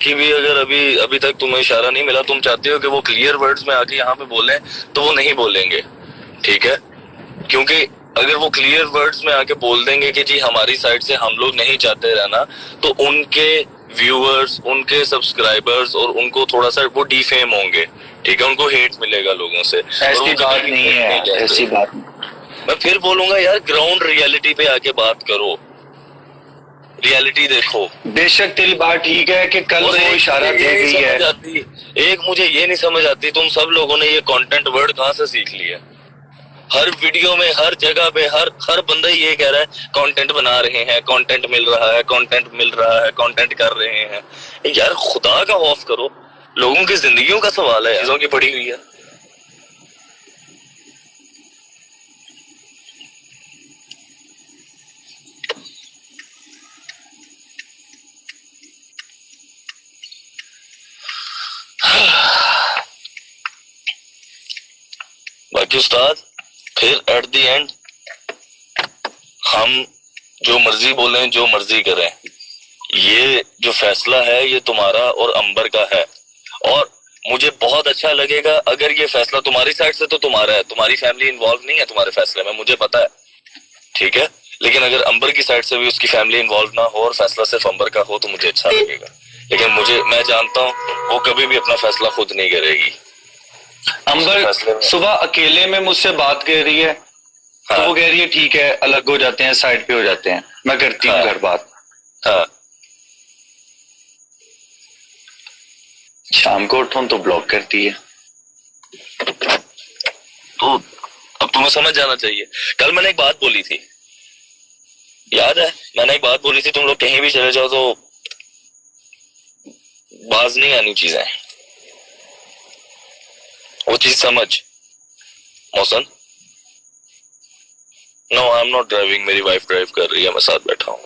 बाकी भी अगर अभी तक तुम्हें इशारा नहीं मिला, तुम चाहते हो कि वो क्लियर वर्ड्स में आके यहाँ पे बोलें, तो वो नहीं बोलेंगे, ठीक है? क्योंकि अगर वो क्लियर वर्ड्स में आके बोल देंगे कि जी हमारी साइड से हम लोग नहीं चाहते रहना, तो उनके व्यूअर्स, उनके सब्सक्राइबर्स और उनको थोड़ा सा वो डिफेम होंगे, ठीक है? उनको हेट मिलेगा लोगों से। ऐसी बात नहीं है, ऐसी बात नहीं। मैं फिर बोलूंगा यार, ग्राउंड रियलिटी पे आके बात करो, रियलिटी देखो। बेशक तेरी बात ठीक है कि कल वो इशारा दे गई है। एक मुझे ये नहीं समझ आती, तुम सब लोगों ने ये कंटेंट वर्ड कहाँ से सीख लिया? हर वीडियो में, हर जगह पे, हर बंदा ये कह रहा है कंटेंट बना रहे हैं, कंटेंट मिल रहा है, कंटेंट मिल रहा है, कंटेंट कर रहे हैं। यार खुदा का खौफ करो, लोगों की जिंदगियों का सवाल है, चीजों की पड़ी हुई है। बाकी उस्ताद, फिर एट द एंड हम जो मर्जी बोलें, जो मर्जी करें, ये जो फैसला है ये तुम्हारा और अंबर का है। और मुझे बहुत अच्छा लगेगा अगर ये फैसला तुम्हारी साइड से तो तुम्हारा है, तुम्हारी फैमिली इन्वॉल्व नहीं है तुम्हारे फैसले में, मुझे पता है, ठीक है? लेकिन अगर अंबर की साइड से भी उसकी फैमिली इन्वॉल्व ना हो और फैसला सिर्फ अंबर का हो तो मुझे अच्छा लगेगा। लेकिन मैं जानता हूँ वो कभी भी अपना फैसला खुद नहीं करेगी। अंबर सुबह अकेले में मुझसे बात कर रही है, हाँ। तो वो कह रही है ठीक है, अलग हो जाते हैं, साइड पे हो जाते हैं, मैं करती हूँ घर बात। हाँ। शाम को उठूं तो ब्लॉक करती है। तो अब तुम्हें समझ जाना चाहिए। कल मैंने एक बात बोली थी, याद है? मैंने एक बात बोली थी, तुम लोग कहीं भी चले जाओ तो बाज नहीं आनी चीजें, वो चीज समझ। मौसन, no I am not driving, मेरी वाइफ ड्राइव कर रही है, मैं साथ बैठा हूं।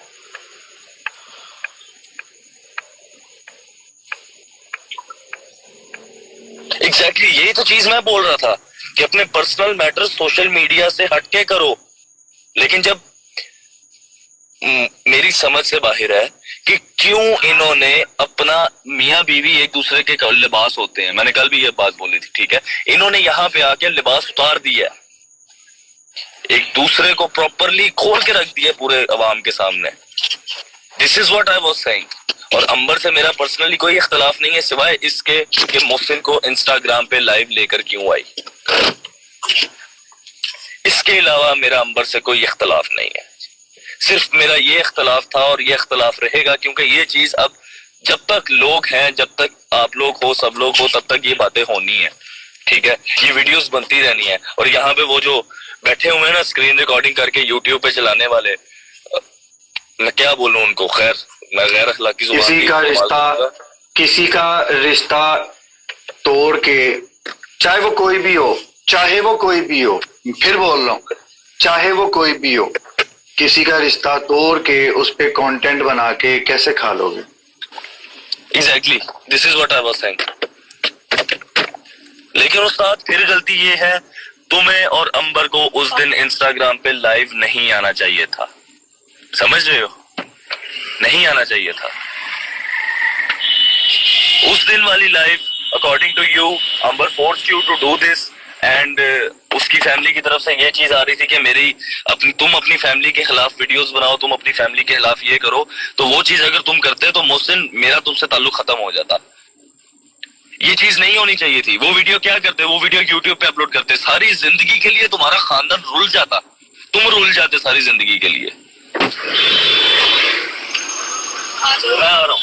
एग्जैक्टली यही तो चीज मैं बोल रहा था कि अपने पर्सनल मैटर सोशल मीडिया से हटके करो। लेकिन जब मेरी समझ से बाहर है कि क्यों इन्होंने अपना, मियां बीवी एक दूसरे के लिबास होते हैं, मैंने कल भी ये बात बोली थी, ठीक है? इन्होंने यहाँ पे आके लिबास उतार दिया, एक दूसरे को प्रॉपरली खोल के रख दिया पूरे अवाम के सामने। This is what I was saying. और अंबर से मेरा पर्सनली कोई इख्तलाफ नहीं है सिवाय इसके कि मोहसिन को इंस्टाग्राम पे लाइव लेकर क्यों आई। इसके अलावा मेरा अंबर से कोई इख्तलाफ नहीं है। सिर्फ मेरा ये इख्तलाफ था और ये इख्तलाफ रहेगा, क्योंकि ये चीज अब जब तक लोग हैं, जब तक आप लोग हो, सब लोग हो, तब तक ये बातें होनी है, ठीक है? ये वीडियोस बनती रहनी है। और यहाँ पे वो जो बैठे हुए हैं ना स्क्रीन रिकॉर्डिंग करके यूट्यूब पे चलाने वाले, मैं क्या बोलूं उनको, खैर मैं गैर अखलाकी जुबान किसी का रिश्ता तोड़ के, चाहे वो कोई भी हो, फिर बोल रहा हूँ, चाहे वो कोई भी हो, किसी का रिश्ता तोड़ के उस पे कंटेंट बना के कैसे खा लोगे? Exactly, this is what I was saying. लेकिन उस्ताद फिर गलती ये है, तुम्हें और अंबर को उस दिन इंस्टाग्राम पे लाइव नहीं आना चाहिए था, समझ रहे हो? नहीं आना चाहिए था उस दिन वाली live. According to you, Ambar forced you to do this and उसकी फैमिली की तरफ से ये चीज आ रही थी कि तुम अपनी फैमिली के खिलाफ वीडियोस बनाओ, तुम अपनी फैमिली के खिलाफ ये करो। तो वो चीज अगर तुम करते तो मोहसिन, मेरा तुमसे ताल्लुक खत्म हो जाता। ये चीज नहीं होनी चाहिए थी। वो वीडियो क्या करते, वो वीडियो यूट्यूब पे अपलोड करते, सारी जिंदगी के लिए तुम्हारा खानदान रुल जाता, तुम रुल जाते सारी जिंदगी के लिए। मैं आ रहा हूँ।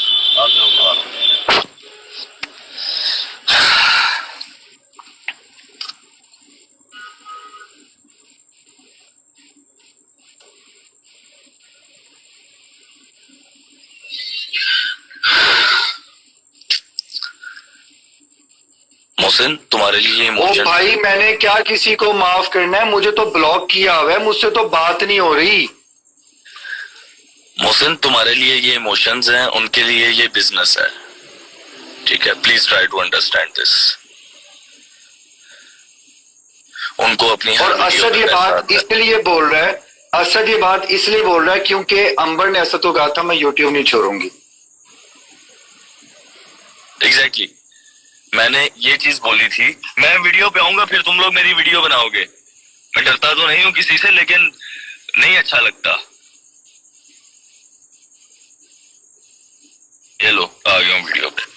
मोहसिन, तुम्हारे लिए ओ भाई, मैंने क्या किसी को माफ करना है? मुझे तो ब्लॉक किया हुआ है, मुझसे तो बात नहीं हो रही। मोहसिन, तुम्हारे लिए ये इमोशंस हैं, उनके लिए ये बिजनेस है, ठीक है? Please try to understand this. उनको अपनी, और असद ये बात इसलिए बोल रहा है, असद ये बात इसलिए बोल रहा है क्योंकि अंबर ने असद को कहा था मैं यूट्यूब नहीं छोड़ूंगी। एग्जैक्टली मैंने ये चीज बोली थी। मैं वीडियो पे आऊंगा फिर तुम लोग मेरी वीडियो बनाओगे। मैं डरता तो नहीं हूं किसी से, लेकिन नहीं अच्छा लगता। ये लो आ गया हूं वीडियो पे।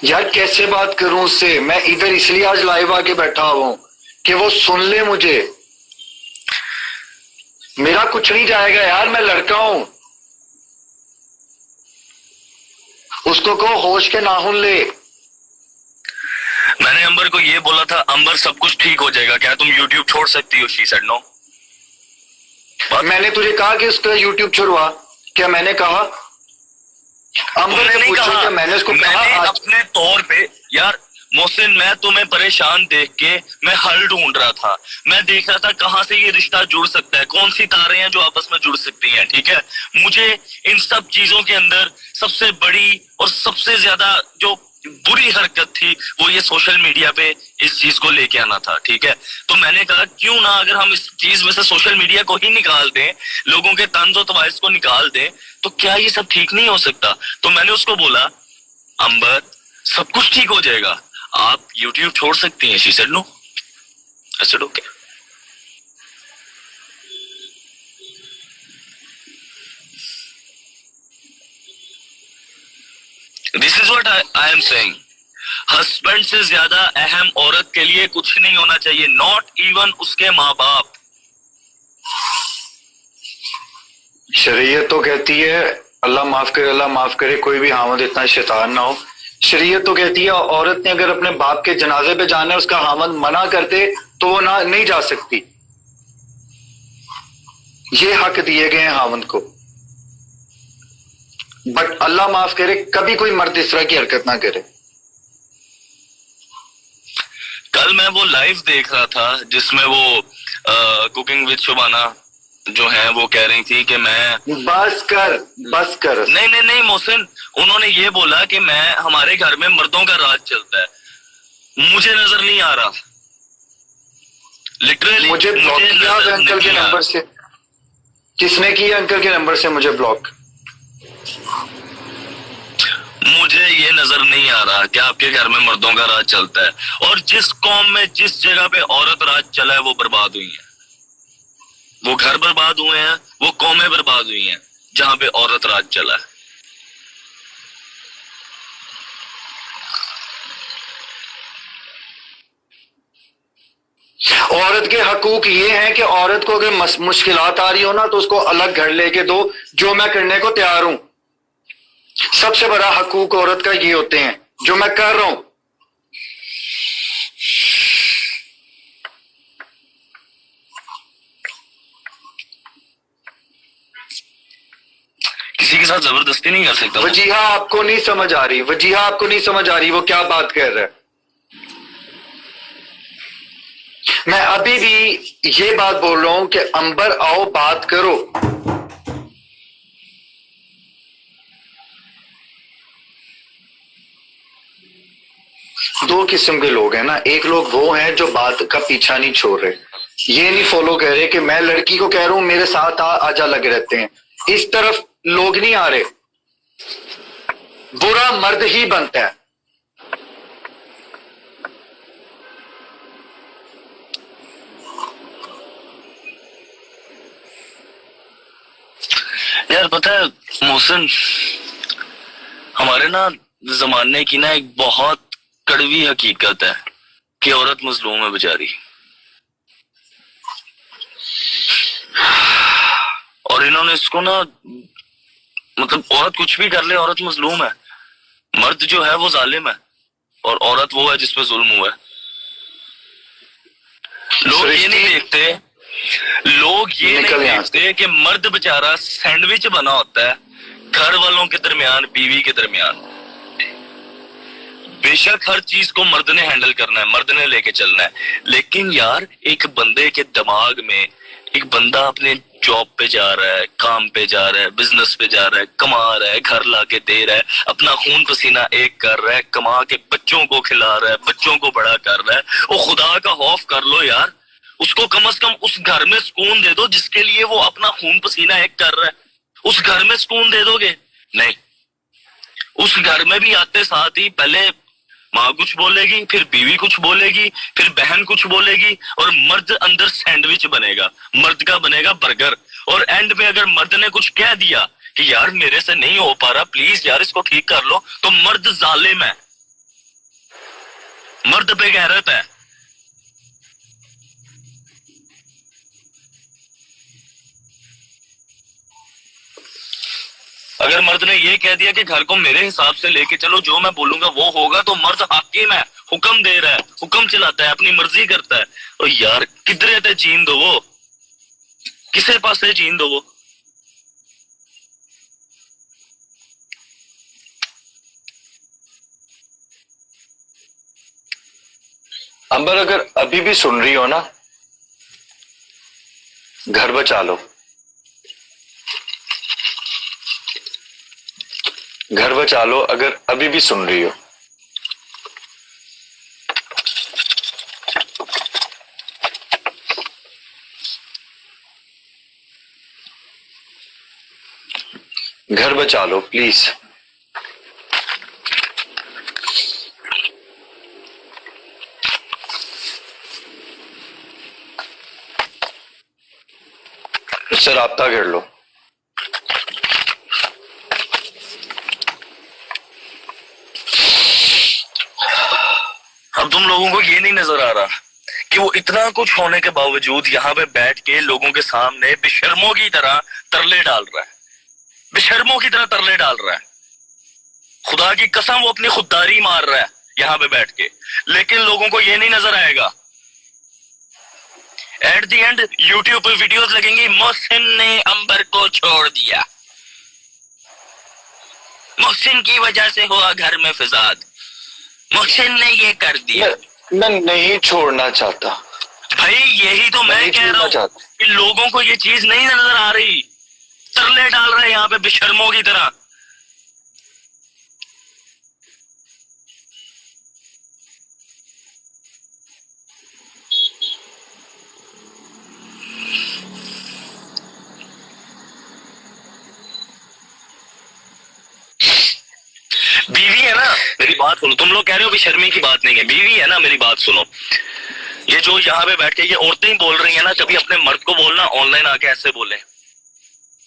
यार कैसे बात करूं उससे? मैं इधर इसलिए आज लाइव आके बैठा हुआ हूं कि वो सुन ले मुझे। मेरा कुछ नहीं जाएगा यार, मैं लड़का हूं। उसको कहो होश के नाखून ले। मैंने अंबर को ये बोला था, अंबर सब कुछ ठीक हो जाएगा, क्या तुम यूट्यूब छोड़ सकती हो? She said no. मैंने तुझे कहा कि उसका यूट्यूब छुड़वा? क्या मैंने कहा? अंबर से पूछो क्या मैंने उसको कहा? मैंने अपने तौर पे यार मोहसिन, मैं तुम्हें परेशान देख के मैं हल ढूंढ रहा था। मैं देख रहा था कहां से ये रिश्ता जुड़ सकता है, कौन सी तारें हैं जो आपस में जुड़ सकती हैं। ठीक है, मुझे इन सब चीजों के अंदर सबसे बड़ी और सबसे ज्यादा जो बुरी हरकत थी वो ये सोशल मीडिया पे इस चीज को लेके आना था। ठीक है, तो मैंने कहा क्यों ना अगर हम इस चीज में से सोशल मीडिया को ही निकाल दें, लोगों के तंज और तवाइज को निकाल दें, तो क्या ये सब ठीक नहीं हो सकता? तो मैंने उसको बोला अंबर सब कुछ ठीक हो जाएगा, आप यूट्यूब छोड़ सकती हैं। She said no. I said okay. This is what I am saying. Husband से ज्यादा अहम औरत के लिए कुछ नहीं होना चाहिए, नॉट इवन उसके माँ बाप। शरीयत तो कहती है, अल्लाह माफ करे, अल्लाह माफ करे, कोई भी हामद इतना शैतान ना हो। शरीयत तो कहती है औरत ने अगर अपने बाप के जनाजे पे जाना है, उसका हामद मना करते तो वो ना नहीं जा सकती। ये हक दिए गए हैं हामद को। बट अल्लाह माफ करे कभी कोई मर्द इस तरह की हरकत ना करे। कल मैं वो लाइव देख रहा था जिसमें वो कुकिंग विद शुबाना जो है वो कह रही थी कि मैं बस कर। नहीं नहीं नहीं मोहसिन, उन्होंने ये बोला कि मैं हमारे घर में मर्दों का राज चलता है। मुझे नजर नहीं आ रहा, लिटरली मुझे ब्लॉक किया अंकल के नंबर से। किसने किया अंकल के नंबर से मुझे ब्लॉक? मुझे ये नजर नहीं आ रहा कि आपके घर में मर्दों का राज चलता है। और जिस कौम में जिस जगह पे औरत राज चला है वो बर्बाद हुई है, वो घर बर्बाद हुए हैं, वो कौमें बर्बाद हुई हैं जहां पे औरत राज चला है। औरत के हकूक ये हैं कि औरत को अगर मुश्किलात आ रही हो ना तो उसको अलग घर लेके दो, जो मैं करने को तैयार हूं। सबसे बड़ा हकूक औरत का ये होते हैं जो मैं कर रहा हूं। किसी के साथ जबरदस्ती नहीं कर सकता। वजीहा आपको नहीं समझ आ रही, वजीहा आपको नहीं समझ आ रही वो क्या बात कर रहा है। मैं अभी भी ये बात बोल रहा हूं कि अंबर आओ बात करो। दो किस्म के लोग हैं ना, एक लोग वो हैं जो बात का पीछा नहीं छोड़ रहे, ये नहीं फॉलो कर रहे कि मैं लड़की को कह रहा हूं मेरे साथ आजा लगे रहते हैं। इस तरफ लोग नहीं आ रहे। बुरा मर्द ही बनता है। यार पता है मोहसिन, हमारे ना जमाने की ना एक बहुत कड़वी हकीकत है कि औरत मजलूम है बेचारी। और इन्होंने इसको ना मतलब औरत कुछ भी कर ले, औरत मजलूम है, मर्द जो है वो जालिम है और औरत वो है जिसपे जुल्म हुआ है। लोग ये नहीं देखते, लोग ये नहीं देखते कि मर्द बेचारा सैंडविच बना होता है घर वालों के दरमियान, बीवी के दरमियान। बेशक हर चीज को मर्द ने हैंडल करना है, मर्द ने लेके चलना है, लेकिन यार एक बंदे के दिमाग में, एक बंदा अपने जॉब पे जा रहा है, काम पे जा रहा है, बिजनेस पे जा रहा है, कमा रहा है, घर लाके दे रहा है, अपना खून पसीना एक कर रहा है, कमा के बच्चों को खिला रहा है, बच्चों को बड़ा कर रहा है। वो खुदा का खौफ कर लो यार, उसको कम से कम उस घर में सुकून दे दो जिसके लिए वो अपना खून पसीना एक कर रहा है। उस घर में सुकून दे दोगे? नहीं। उस घर में भी आते साथ ही पहले माँ कुछ बोलेगी, फिर बीवी कुछ बोलेगी, फिर बहन कुछ बोलेगी, और मर्द अंदर सैंडविच बनेगा, मर्द का बनेगा बर्गर। और एंड में अगर मर्द ने कुछ कह दिया कि यार मेरे से नहीं हो पा रहा, प्लीज यार इसको ठीक कर लो, तो मर्द जालिम है, मर्द बेगैरत है। अगर मर्द ने ये कह दिया कि घर को मेरे हिसाब से लेके चलो, जो मैं बोलूंगा वो होगा, तो मर्द हाकिम है, हुक्म दे रहा है, हुक्म चलाता है, अपनी मर्जी करता है। और यार किधरे ते जीन दो वो, किसे पासे जीन दो वो। अंबर अगर अभी भी सुन रही हो ना, घर बचा लो, घर बचा लो अगर अभी भी सुन रही हो। घर बचा लो प्लीज। उससे राब्ता कर लो। अब तुम लोगों को ये नहीं नजर आ रहा कि वो इतना कुछ होने के बावजूद यहाँ पे बैठ के लोगों के सामने बेशर्मों की तरह तरले डाल रहा है, बेशर्मों की तरह तरले डाल रहा है। खुदा की कसम वो अपनी खुददारी मार रहा है यहाँ पे बैठ के, लेकिन लोगों को ये नहीं नजर आएगा। एट द एंड यूट्यूब पे वीडियोस लगेंगी, मोहसिन ने अंबर को छोड़ दिया, मोहसिन की वजह से हुआ घर में फिसाद, मोहसिन ने ये कर दिया। मैं नहीं छोड़ना चाहता भाई, यही तो मैं कह रहा हूँ कि लोगों को ये चीज नहीं नजर आ रही, तरले डाल रहे हैं यहाँ पे बेशर्मों की तरह। बीवी है ना, मेरी बात सुनो। तुम लोग कह रहे हो बेशर्मी की बात नहीं है, बीवी है ना, मेरी बात सुनो। ये जो यहाँ पे बैठ के ये औरतें ही बोल रही है ना, कभी अपने मर्द को बोलना ऑनलाइन आके ऐसे बोले,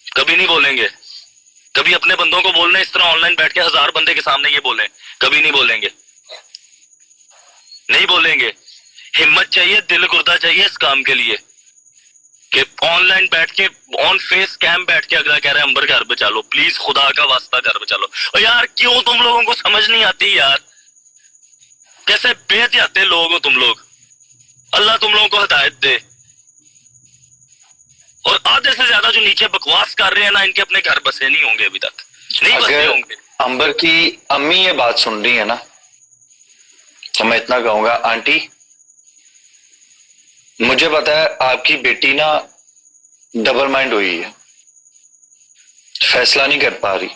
कभी नहीं बोलेंगे। कभी अपने बंदों को बोलना इस तरह ऑनलाइन बैठ के 1000 बंदे के सामने ये बोले, कभी नहीं बोलेंगे, नहीं बोलेंगे। हिम्मत चाहिए, दिल गुर्दा चाहिए इस काम के लिए कि ऑनलाइन बैठ के, ऑन फेस कैम बैठ के अगला कह रहा है अंबर घर बचा लो, प्लीज खुदा का वास्ता घर बचा लो। और यार क्यों तुम लोगों को समझ नहीं आती यार, कैसे बेहतियाते लोग हो तुम लोग। अल्लाह तुम लोगों को हिदायत दे। और आधे से ज्यादा जो नीचे बकवास कर रहे हैं ना, इनके अपने घर बसे नहीं होंगे, अभी तक नहीं बसे होंगे। अंबर की अम्मी ये बात सुन रही है ना, तो मैं इतना कहूंगा, आंटी मुझे पता है आपकी बेटी ना डबल माइंड हुई है, फैसला नहीं कर पा रही,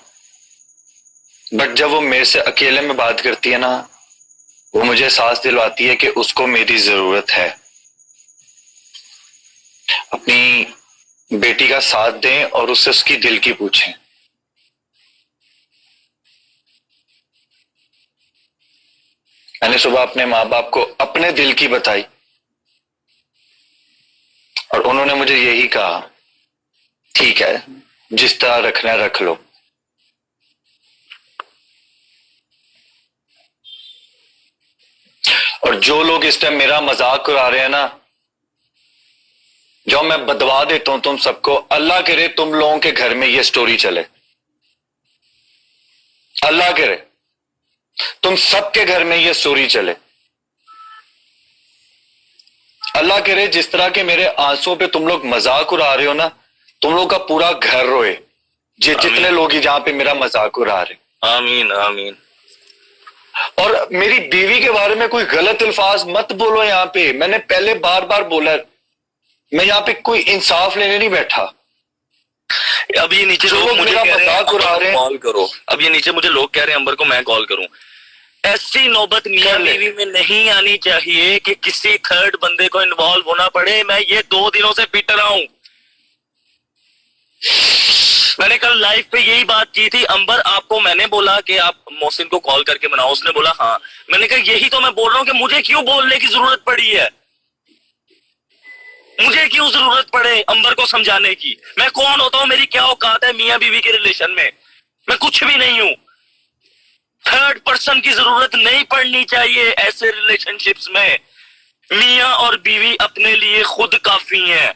बट जब वो मेरे से अकेले में बात करती है ना, वो मुझे एहसास दिलवाती है कि उसको मेरी जरूरत है। अपनी बेटी का साथ दें और उससे उसकी दिल की पूछें। मैंने सुबह अपने माँ बाप को अपने दिल की बताई और उन्होंने मुझे यही कहा, ठीक है जिस तरह रखना है रख लो। और जो लोग इस टाइम मेरा मजाक उड़ा रहे हैं ना, जो मैं बदवा देता हूं तुम सबको, अल्लाह करे तुम लोगों के घर में ये स्टोरी चले, अल्लाह करे तुम सबके घर में ये स्टोरी चले। अल्लाह करे जिस तरह के मेरे आंसुओं पे तुम लोग मजाक उड़ा रहे हो ना, तुम लोग का पूरा घर रोए, जितने लोग ही जहां पे मेरा मजाक उड़ा रहे। आमीन आमीन। और मेरी बीवी के बारे में कोई गलत अल्फाज मत बोलो यहाँ पे, मैंने पहले बार बार बोला, मैं यहाँ पे कोई इंसाफ लेने नहीं बैठा। अब ये नीचे लोग मुझे कह रहे हैं कॉल करो, अब ये नीचे मुझे लोग कह रहे हैं अंबर को मैं कॉल करूं। ऐसी नौबत मियां कर ले। बीवी में नहीं आनी चाहिए कि किसी थर्ड बंदे को इन्वॉल्व होना पड़े। मैं ये 2 दिनों से पिट रहा हूं। मैंने कल लाइव पे यही बात की थी। अंबर, आपको मैंने बोला कि आप मोहसिन को कॉल करके मनाओ, उसने बोला हाँ। मैंने कहा यही तो मैं बोल रहा हूं कि मुझे क्यों बोलने की जरूरत पड़ी है, मुझे क्यों जरूरत पड़े अंबर को समझाने की। मैं कौन होता हूं, मेरी क्या औकात है मियां बीवी के रिलेशन में? मैं कुछ भी नहीं हूं। थर्ड पर्सन की जरूरत नहीं पड़नी चाहिए ऐसे रिलेशनशिप्स में। मियां और बीवी अपने लिए खुद काफी हैं।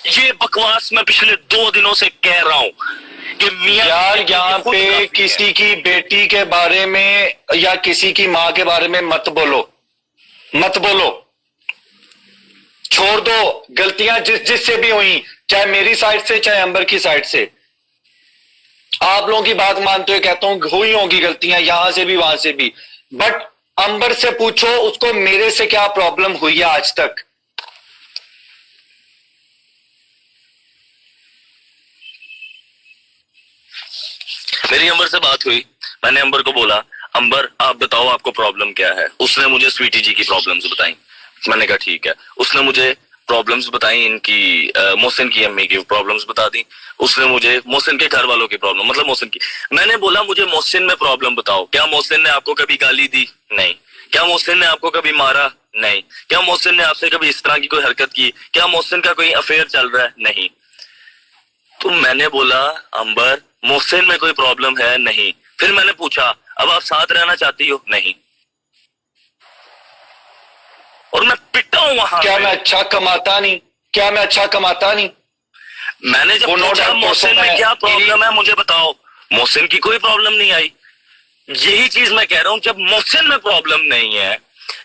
ये बकवास मैं पिछले 2 दिनों से कह रहा हूं कि मियां यार बीवी यहाँ खुद पे काफी हैं। किसी की बेटी के बारे में या किसी की माँ के बारे में मत बोलो, मत बोलो। छोड़ दो। गलतियां जिससे भी हुई, चाहे मेरी साइड से चाहे अंबर की साइड से, आप लोगों की बात मानते हुए कहता हूं हुई होंगी गलतियां, यहां से भी वहां से भी। बट अंबर से पूछो उसको मेरे से क्या प्रॉब्लम हुई है आज तक। मेरी अंबर से बात हुई, मैंने अंबर को बोला अंबर आप बताओ आपको प्रॉब्लम क्या है। उसने मुझे स्वीटी जी की प्रॉब्लम्स बताई। मैंने कहा ठीक है। उसने मुझे प्रॉब्लम्स बताई इनकी, मोहसिन की अम्मी की प्रॉब्लम्स बता दी। उसने मुझे मोहसिन के घर वालों की प्रॉब्लम, मतलब मोहसिन की। मैंने बोला मुझे मोहसिन में प्रॉब्लम बताओ। क्या मोहसिन ने आपको कभी गाली दी? नहीं। क्या मोहसिन ने आपको कभी मारा? नहीं। क्या मोहसिन ने आपसे कभी इस तरह की कोई हरकत की? क्या मोहसिन का कोई अफेयर चल रहा है? नहीं। तो मैंने बोला अंबर मोहसिन में कोई प्रॉब्लम है? नहीं। फिर मैंने पूछा अब आप साथ रहना चाहती हो? नहीं। और मैं पिटा हूं वहां क्या पे। मैं अच्छा कमाता नहीं? क्या मैं अच्छा कमाता नहीं? मैंने जब वो no पूछा doubt मोहसिन person में है। क्या प्रॉब्लम है मुझे बताओ, मोहसिन की कोई प्रॉब्लम नहीं आई। यही चीज मैं कह रहा हूं, जब मोहसिन में प्रॉब्लम नहीं है,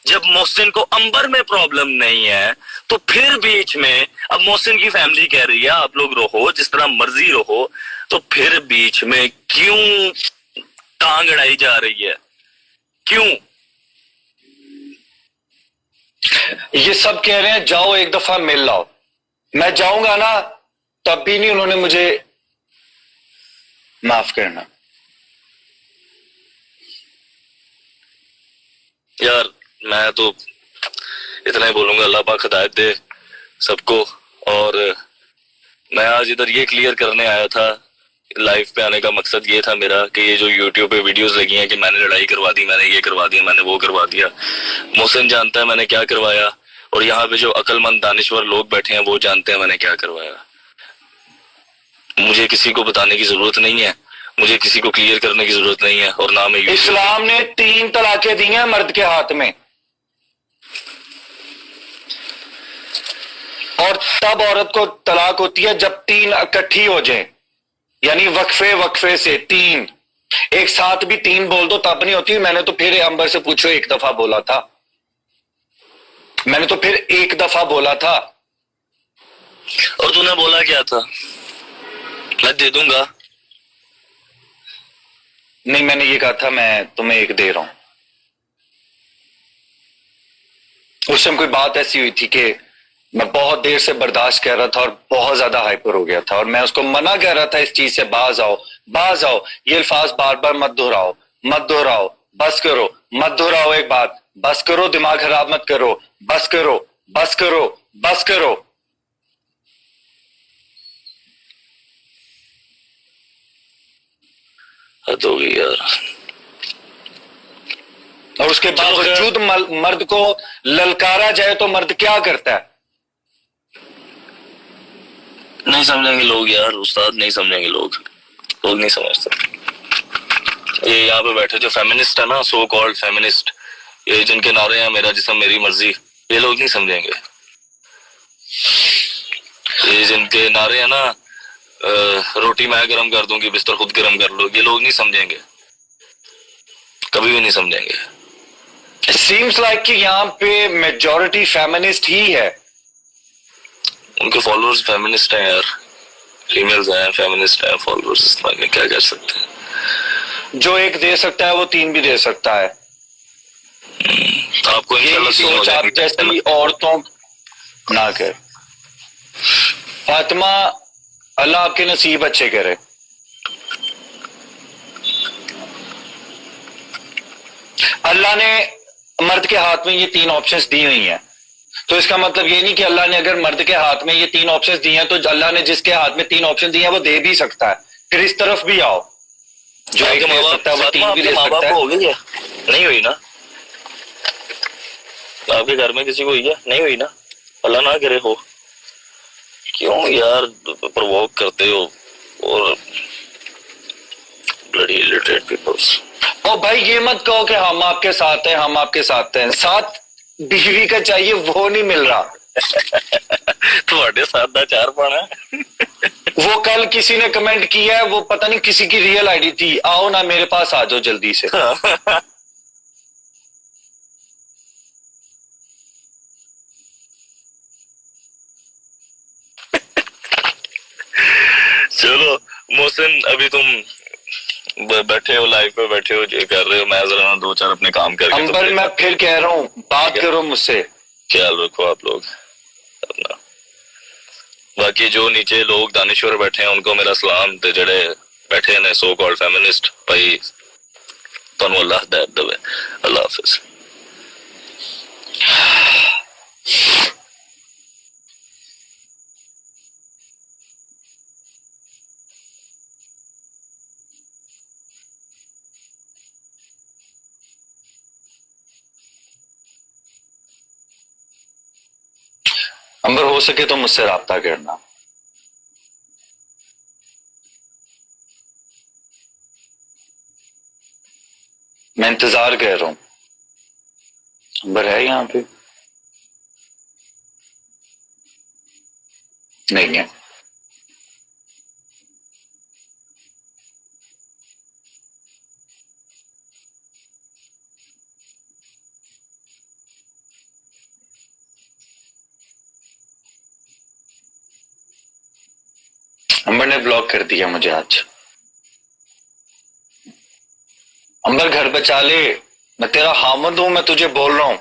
जब मोहसिन को अंबर में प्रॉब्लम नहीं है, तो फिर बीच में अब मोहसिन की फैमिली कह रही है आप लोग रहो जिस तरह मर्जी रहो, तो फिर बीच में क्यों टांग अड़ाई जा रही है? क्यों? ये सब कह रहे हैं जाओ एक दफा मिल लाओ। मैं जाऊंगा ना, तब भी नहीं उन्होंने मुझे माफ करना। यार मैं तो इतना ही बोलूंगा, अल्लाह पाक हिदायत दे सबको। और मैं आज इधर ये क्लियर करने आया था, लाइव पे आने का मकसद ये था मेरा कि ये जो यूट्यूब पे वीडियोस लगी हैं कि मैंने लड़ाई करवा दी, मैंने ये करवा दिया, मैंने वो करवा दिया, मोहसिन जानता है मैंने क्या करवाया, और यहाँ पे जो अक्लमंद दानिश्वर लोग बैठे हैं वो जानते हैं मैंने क्या करवाया। मुझे किसी को बताने की जरूरत नहीं है, मुझे किसी को क्लियर करने की जरूरत नहीं है, और ना मैं इस्लाम ने 3 तलाकें दी हैं मर्द के हाथ में, और तब औरत को तलाक होती है जब 3 इकट्ठी हो जाए, यानी वक्फे वक्फे से 3। एक साथ भी 3 बोल दो तब नहीं होती। मैंने तो फिर अंबर से पूछो 1 दफा बोला था, मैंने तो फिर 1 दफा बोला था। और तूने बोला क्या था? मैं दे दूंगा। नहीं, मैंने ये कहा था मैं तुम्हें 1 दे रहा हूं। उस समय कोई बात ऐसी हुई थी कि मैं बहुत देर से बर्दाश्त कर रहा था और बहुत ज्यादा हाइपर हो गया था, और मैं उसको मना कर रहा था इस चीज से, बाज आओ बाज आओ, ये अल्फाज बार बार मत दोहराओ, मत दोहराओ, बस करो, मत दोहराओ एक बात, बस करो, दिमाग खराब मत करो, बस करो, बस करो, बस करो। हद हो गई यार। और उसके बावजूद मर्द को ललकारा जाए तो मर्द क्या करता है? नहीं समझेंगे लोग यार, उस्ताद नहीं समझेंगे लोग, लोग नहीं समझते। ये यहाँ पे बैठे जो फेमिनिस्ट है ना, सो कॉल्ड फेमिनिस्ट, ये जिनके नारे हैं मेरा जिस्म मेरी मर्जी, ये लोग नहीं समझेंगे। ये जिनके नारे हैं ना रोटी मैं गरम कर दूंगी बिस्तर खुद गरम कर लो, ये लोग नहीं समझेंगे, कभी भी नहीं समझेंगे। सीम्स लाइक कि यहाँ पे मेजॉरिटी फेमिनिस्ट ही है। उनके फॉलोअर्स फेमिनिस्ट हैं यार, फीमेल्स हैं फेमिनिस्ट हैं फॉलोअर्स, इस्तेमाल में क्या कर सकते हैं। जो 1 दे सकता है वो 3 भी दे सकता है। तो आपको यही सोच आप जैसी औरतों ना कर। फातिमा, अल्लाह आपके नसीब अच्छे करे। अल्लाह ने मर्द के हाथ में ये 3 ऑप्शंस दी हुई हैं, तो इसका मतलब ये नहीं कि अल्लाह ने अगर मर्द के हाथ में ये 3 ऑप्शंस दिए हैं तो अल्लाह ने जिसके हाथ में 3 ऑप्शन दिए हैं वो दे भी सकता है। फिर इस तरफ भी आओ, जो एक दे सकता है वो 3 भी दे सकता है। हो गई है? नहीं हुई ना? आपके घर में किसी को हुई है? नहीं हुई ना? अल्लाह ना करे हो। क्यों यार प्रोवोक करते हो और ब्लडी इलिटरेट पीपल्स। ओ भाई ये मत कहो कि हम आपके साथ हैं, हम आपके साथ हैं। साथ बीवी का चाहिए वो नहीं मिल रहा। ਤੁਹਾਡੇ साथ ਦਾ चार पाना। वो कल किसी ने कमेंट किया है, वो पता नहीं किसी की रियल आईडी थी, आओ ना मेरे पास आ जाओ जल्दी से। चलो मोहसिन, अभी तुम बैठे हो, लाइव पे बैठे हो, जो कर रहे हो, मैं जरा 2-4 अपने काम करके। अंबर मैं फिर कह रहा हूँ, बात करो मुझसे। ख्याल रखो आप लोग अपना। बाकी जो नीचे लोग दानिश्वर बैठे हैं उनको मेरा सलाम, ते जड़े बैठे ने सो कॉल्ड फेमिनिस्ट भाई, तुहानू अल्लाह हिदायत देवे। अल्लाह हाफिज। अंबर हो सके तो मुझसे राब्ता करना। मैं इंतजार कर रहा हूं। अंबर है यहां पे? नहीं है। अंबर ने ब्लॉक कर दिया मुझे आज। अंबर घर बचा ले, मैं तेरा हामिद हूं, मैं तुझे बोल रहा हूं।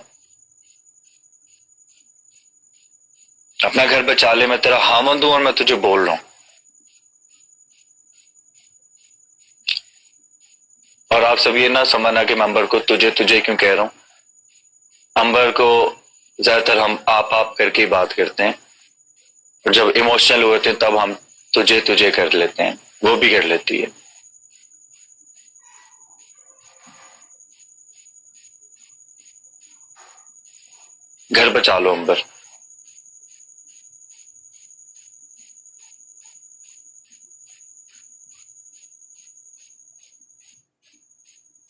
अपना घर बचा ले, मैं तेरा हामिद हूं और मैं तुझे बोल रहा हूं। और आप सब ये ना समझना कि मैं अंबर को तुझे तुझे क्यों कह रहा हूं। अंबर को ज्यादातर हम आप करके ही बात करते हैं, और जब इमोशनल होते हैं तब हम तुझे तुझे कर लेते हैं, वो भी कर लेती है। घर बचा लो अंबर।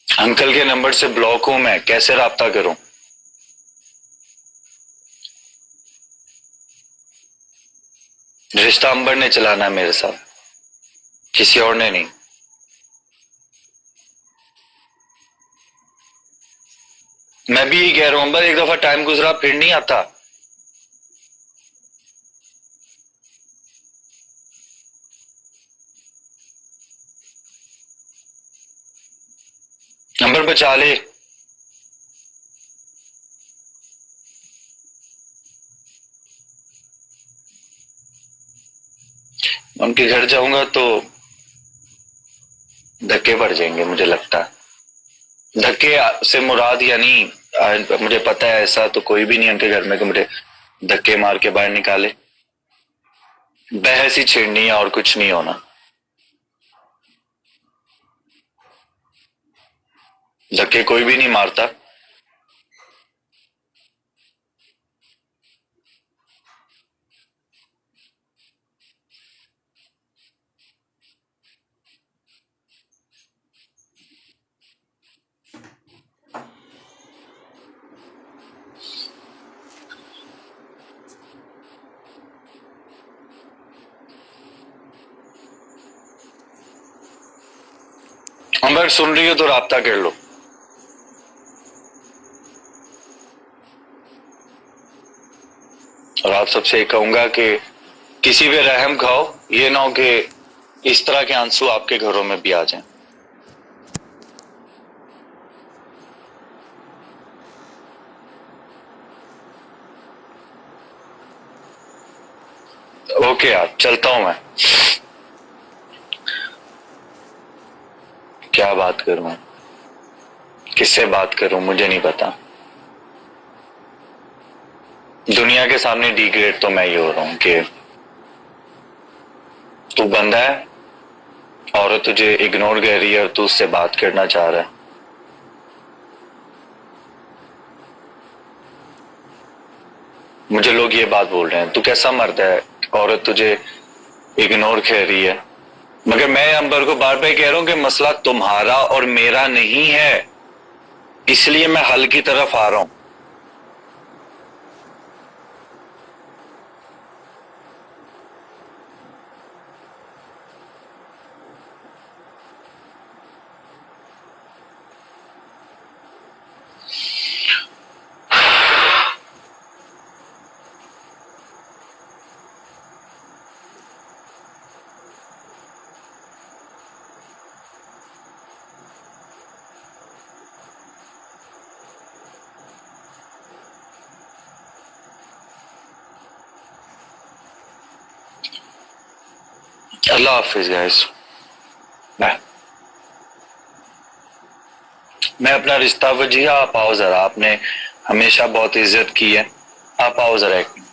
अंकल के नंबर से ब्लॉक हूं मैं, कैसे राब्ता करूं? रिश्ता अंबर ने चलाना है मेरे साथ, किसी और ने नहीं। मैं भी यही कह रहा हूं अंबर, एक दफा टाइम गुजरा फिर नहीं आता। अंबर बचा ले। उनके घर जाऊंगा तो धक्के पड़ जाएंगे, मुझे लगता है। धक्के से मुराद यानी मुझे पता है ऐसा तो कोई भी नहीं उनके घर में कि मुझे धक्के मार के बाहर निकाले। बहस ही छेड़नी है और कुछ नहीं होना। धक्के कोई भी नहीं मारता। अंबर सुन रही हो तो राब्ता कर लो। और आप सबसे कहूंगा कि किसी पे रहम खाओ, ये ना हो कि इस तरह के आंसू आपके घरों में भी आ जाएं। ओके यार, चलता हूं मैं। क्या बात करूं, किससे बात करूं मुझे नहीं पता। दुनिया के सामने डिग्रेड तो मैं ही हो रहा हूं कि तू बंदा है, औरत तुझे इग्नोर कर रही है और तू उससे बात करना चाह रहा है। मुझे लोग ये बात बोल रहे हैं, तू कैसा मर्द है, औरत तुझे इग्नोर कर रही है। मगर मैं अंबर को बार बार कह रहा हूं कि मसला तुम्हारा और मेरा नहीं है, इसलिए मैं हल की तरफ आ रहा हूं। अल्लाह हाफिज गाइस। मैं अपना रिश्ता वजिया, आप आओ जरा, आपने हमेशा बहुत इज्जत की है, आप आओ जरा एक मिनट।